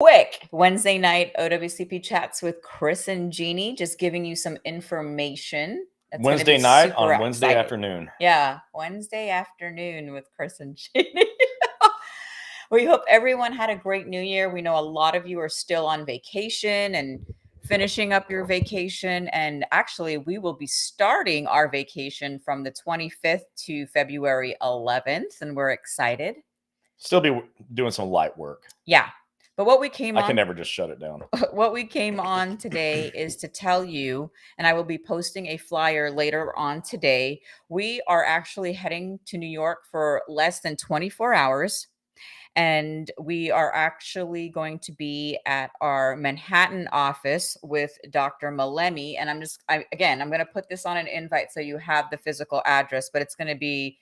Quick Wednesday night OWCP chats with Chris and Gini, just giving you some information. That's going to be Wednesday night super on Wednesday exciting. afternoon. Yeah, Wednesday afternoon with Chris and Gini. We hope everyone had a great New Year. We know a lot of you are still on vacation and finishing up your vacation. And actually, we will be starting our vacation from the 25th to February 11th, and we're excited. Still be doing some light work. Yeah. But what we came I on can never just shut it down. what we came on today is to tell you, and I will be posting a flyer later on today. We are actually heading to New York for less than 24 hours. And we are actually going to be at our Manhattan office with Dr. Malemi. And I'm going to put this on an invite so you have the physical address, but it's going to be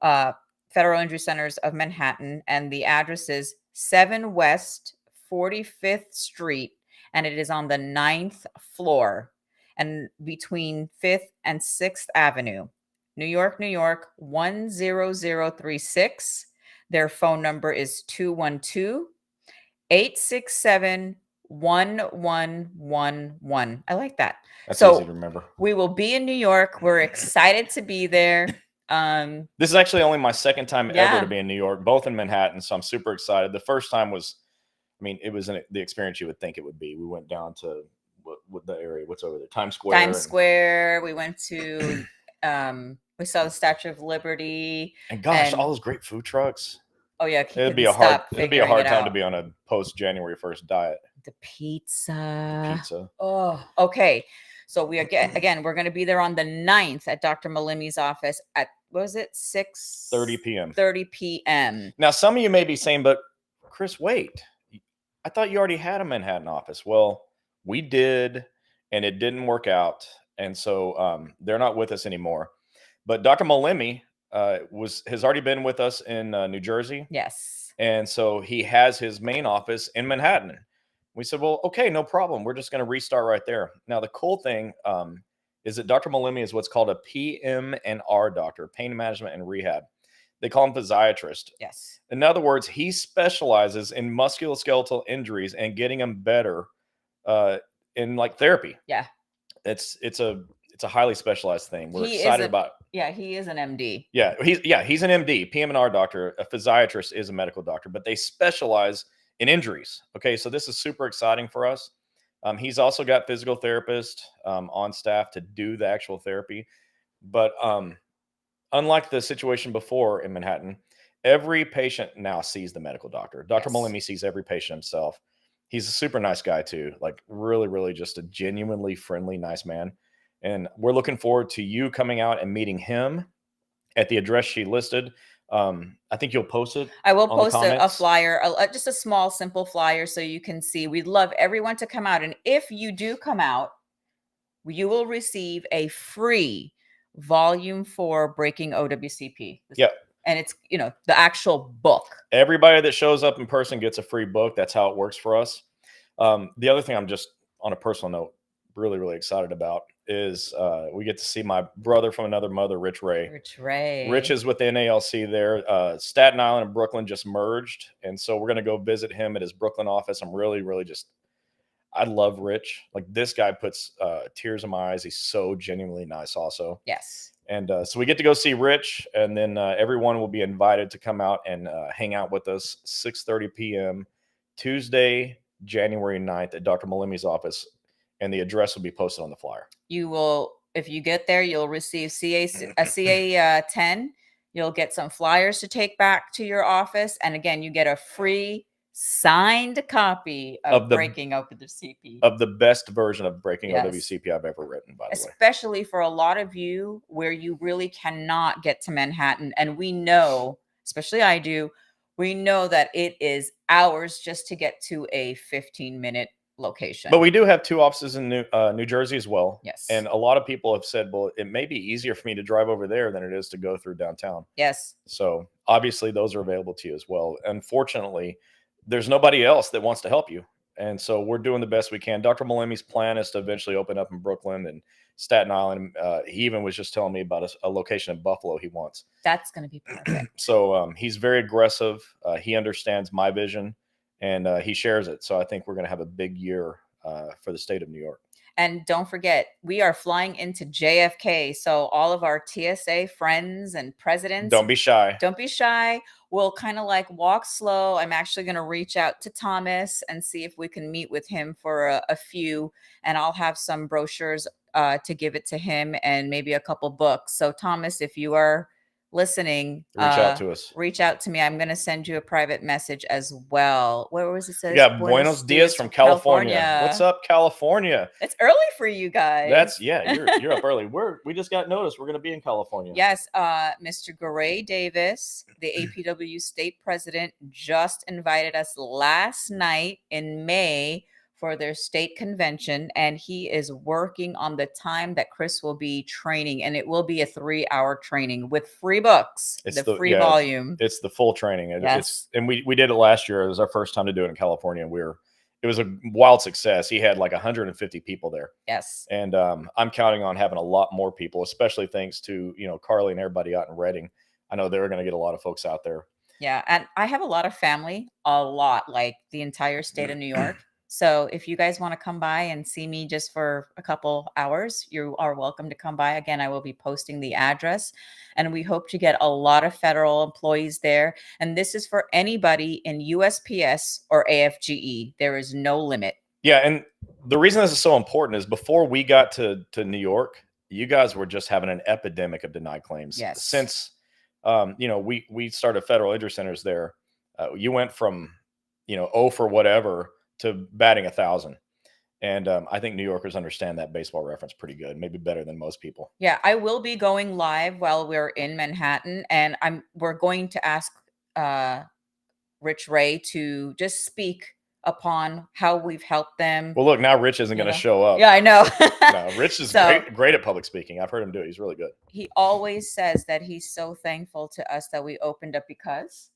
Federal Injury Centers of Manhattan. And the address is 7 West 45th Street. And it is on the 9th floor and between 5th and 6th Avenue, New York, 10036. Their phone number is 212-867-1111. I like that. That's easy to remember. We will be in New York. We're excited to be there. This is actually only my second time ever to be in New York, both in Manhattan. So I'm super excited. The first time was, it was the experience you would think it would be. We went down to what the area, what's over there? Times Square. We went to, we saw the Statue of Liberty. And gosh, all those great food trucks. Oh yeah, it'd be a hard time to be on a post January 1st diet. The pizza. Pizza. Oh, okay. So we're going to be there on the 9th at Dr. Malimi's office at, what was it, 6:30 p.m. 30 p.m. Now, some of you may be saying, but Chris, wait, I thought you already had a Manhattan office. Well, we did, and it didn't work out. And so they're not with us anymore. But Dr. Malimi has already been with us in New Jersey. Yes. And so he has his main office in Manhattan. We said, well, okay, no problem. We're just going to restart right there. Now, the cool thing is that Dr. Malimi is what's called a PM&R doctor, pain management and rehab. They call him physiatrist. Yes. In other words, he specializes in musculoskeletal injuries and getting them better in like therapy. Yeah. It's a highly specialized thing. We're excited about it. Yeah, he is an MD. Yeah, he's an MD, PM&R doctor. A physiatrist is a medical doctor, but they specialize in injuries. Okay, so this is super exciting for us. He's also got physical therapist on staff to do the actual therapy. But unlike the situation before in Manhattan, every patient now sees the medical doctor. Dr. Malimi sees every patient himself. He's a super nice guy too, like really, really just a genuinely friendly, nice man. And we're looking forward to you coming out and meeting him at the address she listed. I think you'll post it. I will post a flyer, just a small, simple flyer so you can see. We'd love everyone to come out. And if you do come out, you will receive a free Volume 4 Breaking OWCP. Yeah. And it's, the actual book. Everybody that shows up in person gets a free book. That's how it works for us. The other thing I'm just on a personal note really, really excited about is we get to see my brother from another mother, Rich Ray. Rich is with the NALC there. Staten Island and Brooklyn just merged. And so we're going to go visit him at his Brooklyn office. I'm really, really I love Rich. Like, this guy puts tears in my eyes. He's so genuinely nice also. Yes. And so we get to go see Rich, and then everyone will be invited to come out and hang out with us 6:30 p.m. Tuesday, January 9th at Dr. Malimi's office. And the address will be posted on the flyer. You will, if you get there, you'll receive a CA 10. You'll get some flyers to take back to your office. And again, you get a free signed copy of Breaking OWCP. Of the best version of Breaking OWCP I've ever written, by the way. Especially for a lot of you where you really cannot get to Manhattan. And we know, especially I do, we know that it is hours just to get to a 15-minute location. But we do have 2 offices in New Jersey as well. Yes. And a lot of people have said, well, it may be easier for me to drive over there than it is to go through downtown. Yes. So obviously those are available to you as well. Unfortunately, there's nobody else that wants to help you. And so we're doing the best we can. Dr. Malimi's plan is to eventually open up in Brooklyn and Staten Island. He even was just telling me about a location in Buffalo he wants. That's going to be perfect. So he's very aggressive. He understands my vision. and he shares it. So I think we're going to have a big year for the state of New York. And don't forget, we are flying into JFK. So all of our TSA friends and presidents, Don't be shy. don't be shy. We'll kind of like walk slow. I'm actually going to reach out to Thomas and see if we can meet with him for a few, and I'll have some brochures to give it to him and maybe a couple books. So Thomas, if you are listening, Reach out to us. reach out to me. I'm going to send you a private message as well. Where was it? Says We got Buenos Dias from California. What's up, California? It's early for you guys. That's you're up early. We just got notice we're going to be in California. Yes, Mr. Gray Davis, the APW state president, just invited us last night in May for their state convention, and he is working on the time that Chris will be training, and it will be a 3-hour training with free books, It's the free volume. It's the full training. Yes. And we did it last year. It was our first time to do it in California. It was a wild success. He had like 150 people there. Yes. And I'm counting on having a lot more people, especially thanks to, Carly and everybody out in Reading. I know they're going to get a lot of folks out there. Yeah. And I have a lot of family, like the entire state of New York. So if you guys want to come by and see me just for a couple hours, you are welcome to come by. Again, I will be posting the address, and we hope to get a lot of federal employees there. And this is for anybody in USPS or AFGE. There is no limit. Yeah. And the reason this is so important is before we got to New York, you guys were just having an epidemic of denied claims. Yes. Since, we started federal injury centers there. You went from, oh for whatever to batting 1,000. And I think New Yorkers understand that baseball reference pretty good, maybe better than most people. Yeah, I will be going live while we're in Manhattan, and we're going to ask Rich Ray to just speak upon how we've helped them. Well, look, now Rich isn't going to show up. Yeah, I know. No, Rich is great at public speaking. I've heard him do it. He's really good. He always says that he's so thankful to us that we opened up because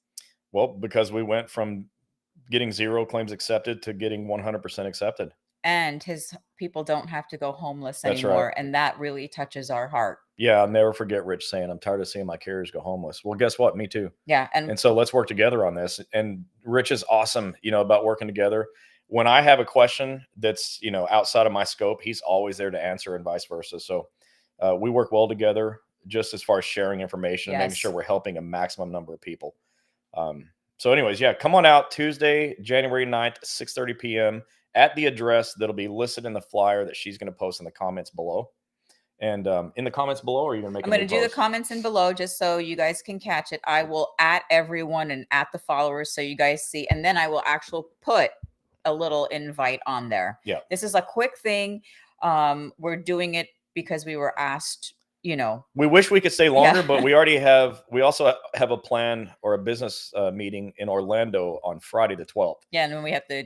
we went from getting 0 claims accepted to getting 100% accepted. And his people don't have to go homeless anymore. Right. And that really touches our heart. Yeah, I'll never forget Rich saying, I'm tired of seeing my carriers go homeless. Well, guess what? Me too. Yeah. And so let's work together on this. And Rich is awesome, about working together. When I have a question that's, outside of my scope, he's always there to answer, and vice versa. So we work well together just as far as sharing information and making sure we're helping a maximum number of people. So anyways, come on out Tuesday, January 9th, 6:30 p.m. at the address that'll be listed in the flyer that she's going to post in the comments below. And in the comments below, or are you going to make I'm going to do the comments in below just so you guys can catch it. I will at everyone and at the followers so you guys see. And then I will actually put a little invite on there. Yeah. This is a quick thing. We're doing it because we were asked. We wish we could stay longer, but we also have a plan or a business meeting in Orlando on Friday the 12th. Yeah, and then we have to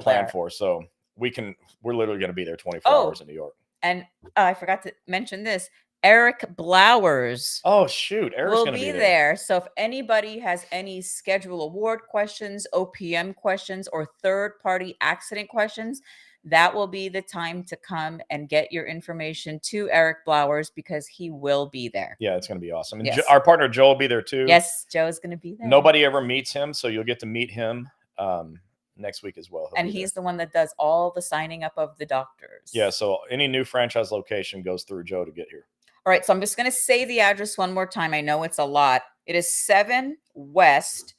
plan for. So we're literally going to be there 24 hours in New York. And I forgot to mention this. Eric Blowers. Oh, shoot. Eric's going to be there. So if anybody has any schedule award questions, OPM questions, or third-party accident questions, that will be the time to come and get your information to Eric Blowers because he will be there. Yeah, it's going to be awesome. And our partner Joe will be there too. Yes, Joe's going to be there. Nobody ever meets him, so you'll get to meet him next week as well. And he's the one that does all the signing up of the doctors. Yeah, so any new franchise location goes through Joe to get here. All right, so I'm just going to say the address one more time. I know it's a lot. It is 7 West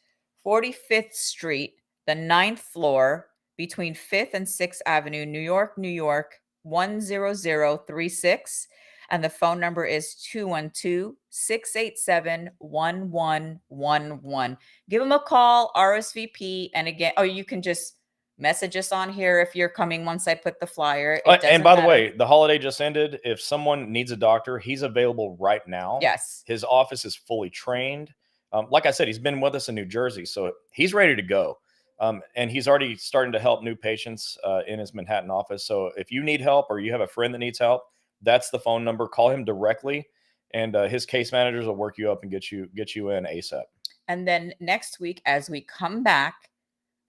45th Street, the 9th floor, between 5th and 6th Avenue, New York, 10036. And the phone number is 212-687-1111. Give them a call, RSVP. And again, you can just message us on here if you're coming once I put the flyer. And by the way, the holiday just ended. If someone needs a doctor, he's available right now. Yes. His office is fully trained. Like I said, he's been with us in New Jersey, so he's ready to go. And he's already starting to help new patients in his Manhattan office. So if you need help or you have a friend that needs help, that's the phone number. Call him directly, and his case managers will work you up and get you in ASAP. And then next week, as we come back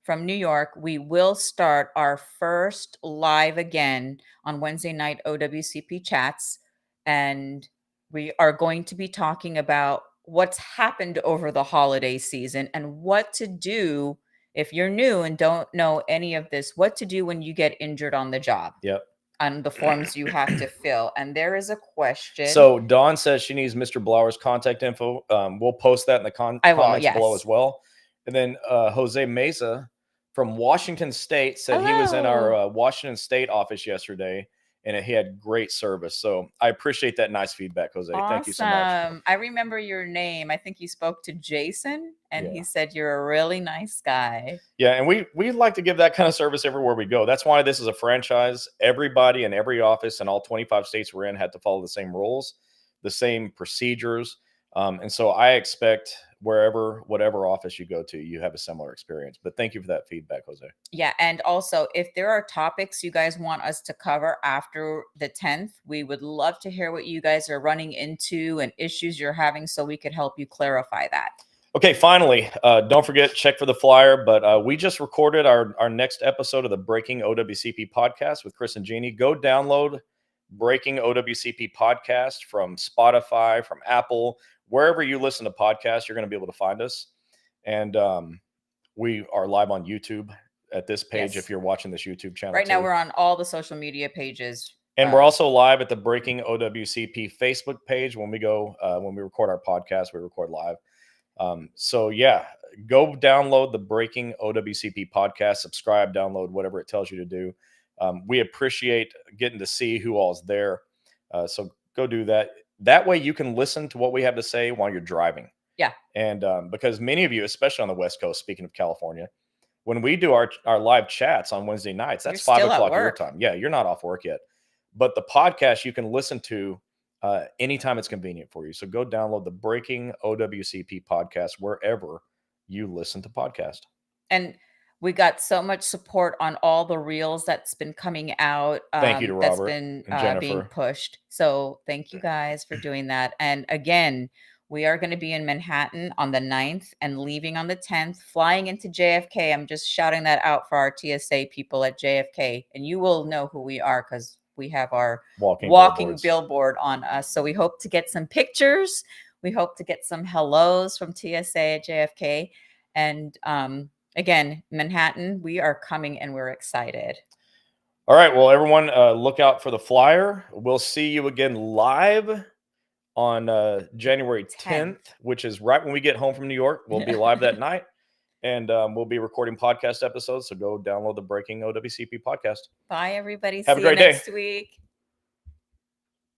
from New York, we will start our first live again on Wednesday night OWCP chats, and we are going to be talking about what's happened over the holiday season and what to do if you're new and don't know any of this, what to do when you get injured on the job, Yep. on the forms you have to fill. And there is a question. So Dawn says she needs Mr. Blower's contact info. We'll post that in the I will, comments below yes. as well. And then Jose Mesa from Washington State said he was in Hello. our Washington State office yesterday, and he had great service. So I appreciate that nice feedback, Jose. Thank you so much. Awesome. I remember your name. I think you spoke to Jason, and Yeah. he said you're a really nice guy. Yeah, and we like to give that kind of service everywhere we go. That's why this is a franchise. Everybody in every office in all 25 states we're in had to follow the same rules, the same procedures. And so I expect whatever office you go to, you have a similar experience. But thank you for that feedback, Jose. Yeah, and also if there are topics you guys want us to cover after the 10th, we would love to hear what you guys are running into and issues you're having so we could help you clarify that. Okay, finally, don't forget, check for the flyer. But we just recorded our next episode of the Breaking OWCP podcast with Chris and Gini. Go download Breaking OWCP podcast from Spotify, from Apple, wherever you listen to podcasts, you're going to be able to find us. And we are live on YouTube at this page. Yes. If you're watching this YouTube channel Right now, too. we're on all the social media pages. And we're also live at the Breaking OWCP Facebook page. When we record our podcast, we record live. So yeah, go download the Breaking OWCP podcast, subscribe, download, whatever it tells you to do. We appreciate getting to see who all's there. So go do that. That way you can listen to what we have to say while you're driving. Yeah. And because many of you, especially on the West Coast, speaking of California, when we do our live chats on Wednesday nights, that's 5 o'clock your time. Yeah, you're not off work yet. But the podcast you can listen to anytime it's convenient for you. So go download the Breaking OWCP podcast wherever you listen to podcasts. And we got so much support on all the reels that's been coming out. Thank you to Robert that's been and Jennifer. being pushed. So thank you guys for doing that. And again, we are going to be in Manhattan on the 9th and leaving on the 10th, flying into JFK. I'm just shouting that out for our TSA people at JFK. And you will know who we are because we have our walking billboard on us. So we hope to get some pictures. We hope to get some hellos from TSA at JFK. And again, Manhattan, we are coming and we're excited. All right. Well, everyone, look out for the flyer. We'll see you again live on January 10th, which is right when we get home from New York. We'll be live that night. And we'll be recording podcast episodes. So go download the Breaking OWCP podcast. Bye, everybody. Have a great day Next week.